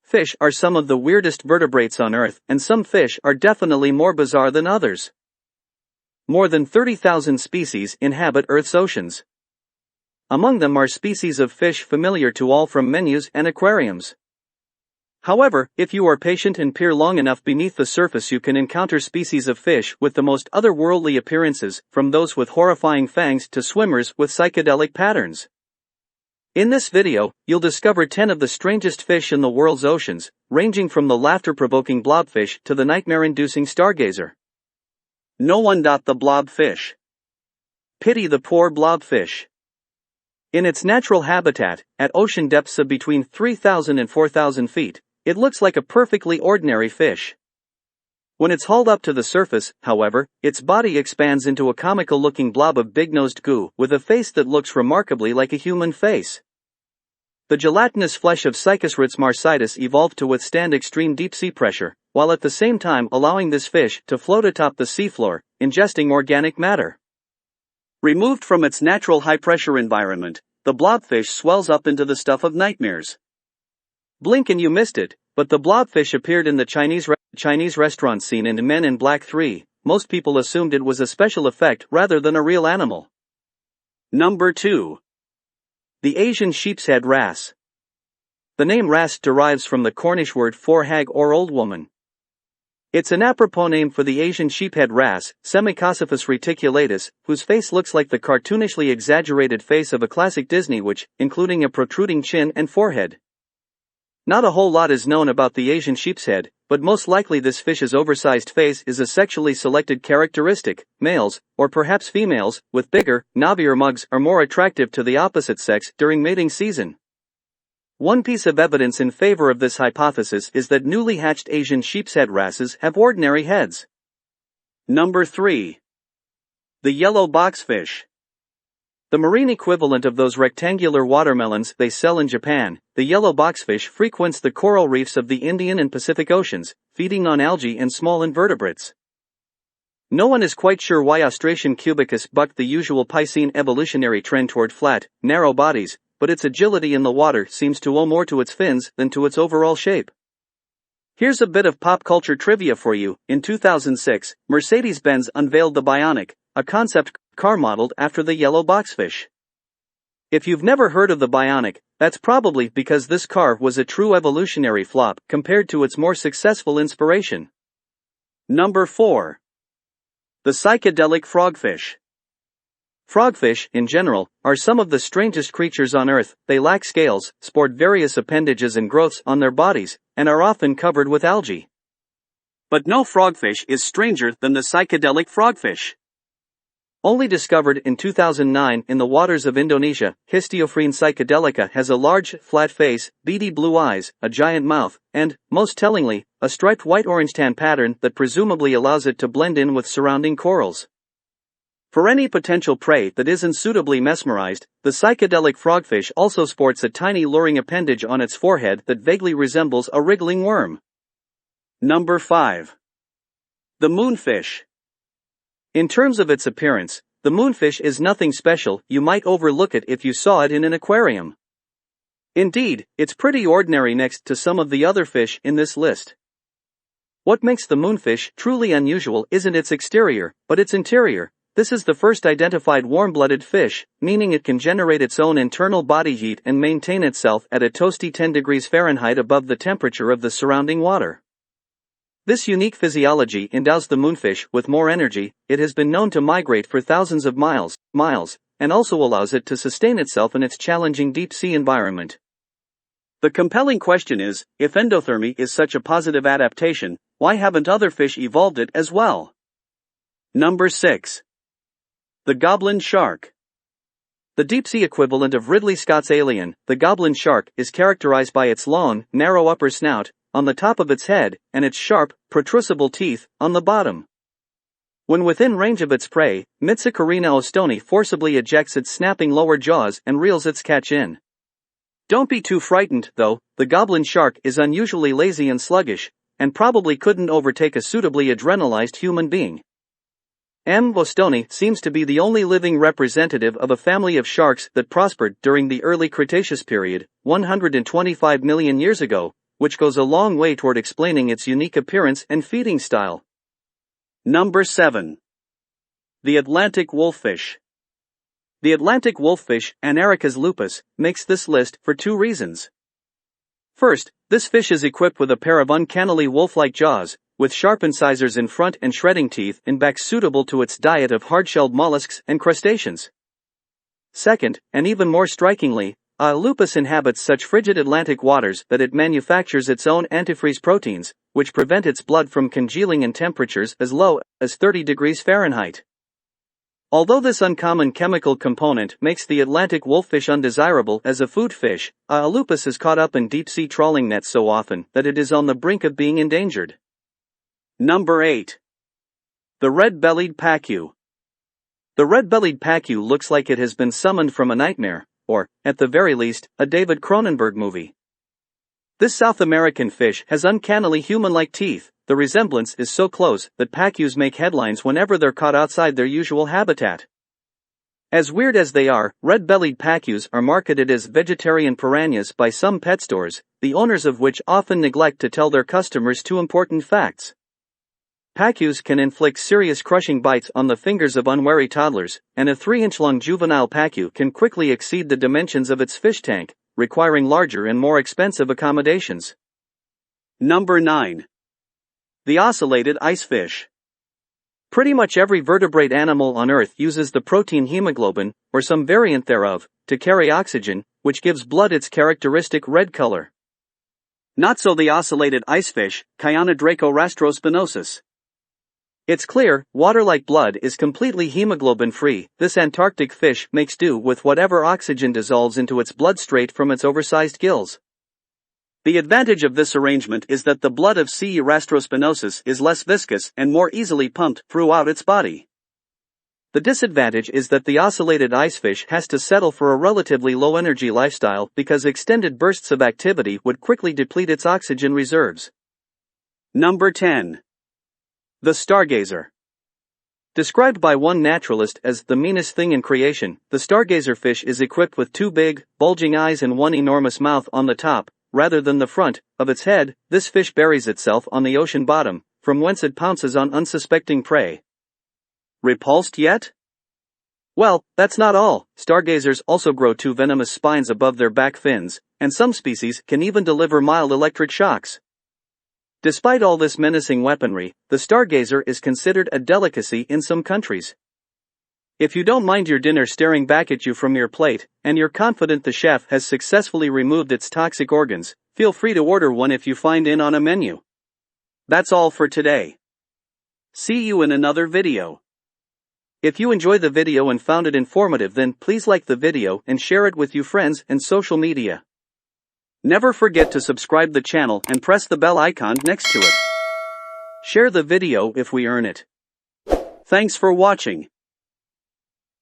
Fish are some of the weirdest vertebrates on Earth, and some fish are definitely more bizarre than others. More than 30,000 species inhabit Earth's oceans. Among them are species of fish familiar to all from menus and aquariums. However, if you are patient and peer long enough beneath the surface, you can encounter species of fish with the most otherworldly appearances, from those with horrifying fangs to swimmers with psychedelic patterns. In this video, you'll discover 10 of the strangest fish in the world's oceans, ranging from the laughter-provoking blobfish to the nightmare-inducing stargazer. No one. The blobfish. Pity the poor blobfish. In its natural habitat, at ocean depths of between 3,000 and 4,000 feet, it looks like a perfectly ordinary fish. When it's hauled up to the surface, however, its body expands into a comical-looking blob of big-nosed goo, with a face that looks remarkably like a human face. The gelatinous flesh of Psychedelic marsitis evolved to withstand extreme deep-sea pressure, while at the same time allowing this fish to float atop the seafloor, ingesting organic matter. Removed from its natural high-pressure environment, the blobfish swells up into the stuff of nightmares. Blink and you missed it, but the blobfish appeared in the Chinese restaurant scene in Men in Black 3. Most people assumed it was a special effect rather than a real animal. Number 2. The Asian sheepshead wrasse. The name wrasse derives from the Cornish word for hag or old woman. It's an apropos name for the Asian sheephead wrasse, Semicossyphus reticulatus, whose face looks like the cartoonishly exaggerated face of a classic Disney witch, including a protruding chin and forehead. Not a whole lot is known about the Asian sheepshead, but most likely this fish's oversized face is a sexually selected characteristic. Males, or perhaps females, with bigger, knobbier mugs are more attractive to the opposite sex during mating season. One piece of evidence in favor of this hypothesis is that newly hatched Asian sheepshead wrasses have ordinary heads. Number 3. The Yellow Boxfish. The marine equivalent of those rectangular watermelons they sell in Japan, the yellow boxfish frequents the coral reefs of the Indian and Pacific Oceans, feeding on algae and small invertebrates. No one is quite sure why Ostracian cubicus bucked the usual Piscean evolutionary trend toward flat, narrow bodies, but its agility in the water seems to owe more to its fins than to its overall shape. Here's a bit of pop culture trivia for you. In 2006, Mercedes-Benz unveiled the Bionic, a concept car modeled after the yellow boxfish. If you've never heard of the Bionic, that's probably because this car was a true evolutionary flop compared to its more successful inspiration. Number 4. The Psychedelic Frogfish. Frogfish, in general, are some of the strangest creatures on Earth. They lack scales, sport various appendages and growths on their bodies, and are often covered with algae. But no frogfish is stranger than the psychedelic frogfish. Only discovered in 2009 in the waters of Indonesia, Histiophryne psychedelica has a large, flat face, beady blue eyes, a giant mouth, and, most tellingly, a striped white-orange-tan pattern that presumably allows it to blend in with surrounding corals. For any potential prey that isn't suitably mesmerized, the psychedelic frogfish also sports a tiny luring appendage on its forehead that vaguely resembles a wriggling worm. Number 5. The Moonfish. In terms of its appearance, the moonfish is nothing special. You might overlook it if you saw it in an aquarium. Indeed, it's pretty ordinary next to some of the other fish in this list. What makes the moonfish truly unusual isn't its exterior, but its interior. This is the first identified warm-blooded fish, meaning it can generate its own internal body heat and maintain itself at a toasty 10 degrees Fahrenheit above the temperature of the surrounding water. This unique physiology endows the moonfish with more energy. It has been known to migrate for thousands of miles, and also allows it to sustain itself in its challenging deep-sea environment. The compelling question is, if endothermy is such a positive adaptation, why haven't other fish evolved it as well? Number 6. The Goblin Shark. The deep-sea equivalent of Ridley Scott's Alien, the Goblin Shark is characterized by its long, narrow upper snout on the top of its head, and its sharp, protrusible teeth on the bottom. When within range of its prey, Mitsukarina ostoni forcibly ejects its snapping lower jaws and reels its catch in. Don't be too frightened, though. The goblin shark is unusually lazy and sluggish, and probably couldn't overtake a suitably adrenalized human being. M. ostoni seems to be the only living representative of a family of sharks that prospered during the early Cretaceous period, 125 million years ago, which goes a long way toward explaining its unique appearance and feeding style. Number 7. The Atlantic Wolffish. The Atlantic Wolffish, Anaricus lupus, makes this list for 2 reasons. First, this fish is equipped with a pair of uncannily wolf-like jaws, with sharp incisors in front and shredding teeth in back suitable to its diet of hard-shelled mollusks and crustaceans. Second, and even more strikingly, lupus inhabits such frigid Atlantic waters that it manufactures its own antifreeze proteins, which prevent its blood from congealing in temperatures as low as 30 degrees Fahrenheit. Although this uncommon chemical component makes the Atlantic wolffish undesirable as a food fish, lupus is caught up in deep-sea trawling nets so often that it is on the brink of being endangered. Number 8. The Red-Bellied Pacu. The Red-Bellied Pacu looks like it has been summoned from a nightmare, or, at the very least, a David Cronenberg movie. This South American fish has uncannily human-like teeth. The resemblance is so close that pacus make headlines whenever they're caught outside their usual habitat. As weird as they are, red-bellied pacus are marketed as vegetarian piranhas by some pet stores, the owners of which often neglect to tell their customers 2 important facts. Pacus can inflict serious crushing bites on the fingers of unwary toddlers, and a 3-inch-long juvenile pacu can quickly exceed the dimensions of its fish tank, requiring larger and more expensive accommodations. Number 9. The Ocellated Icefish. Pretty much every vertebrate animal on Earth uses the protein hemoglobin, or some variant thereof, to carry oxygen, which gives blood its characteristic red color. Not so the ocellated icefish, Chionodraco rastrospinosus. Its clear, water-like blood is completely hemoglobin-free. This Antarctic fish makes do with whatever oxygen dissolves into its blood straight from its oversized gills. The advantage of this arrangement is that the blood of C. rastrospinosus is less viscous and more easily pumped throughout its body. The disadvantage is that the ocellated icefish has to settle for a relatively low-energy lifestyle because extended bursts of activity would quickly deplete its oxygen reserves. Number 10. The Stargazer. Described by one naturalist as the meanest thing in creation, the Stargazer fish is equipped with 2 big, bulging eyes and 1 enormous mouth on the top, rather than the front, of its head. This fish buries itself on the ocean bottom, from whence it pounces on unsuspecting prey. Repulsed yet? Well, that's not all. Stargazers also grow 2 venomous spines above their back fins, and some species can even deliver mild electric shocks. Despite all this menacing weaponry, the stargazer is considered a delicacy in some countries. If you don't mind your dinner staring back at you from your plate, and you're confident the chef has successfully removed its toxic organs, feel free to order one if you find it on a menu. That's all for today. See you in another video. If you enjoyed the video and found it informative, then please like the video and share it with your friends and social media. Never forget to subscribe the channel and press the bell icon next to it. Share the video if we earn it. Thanks for watching.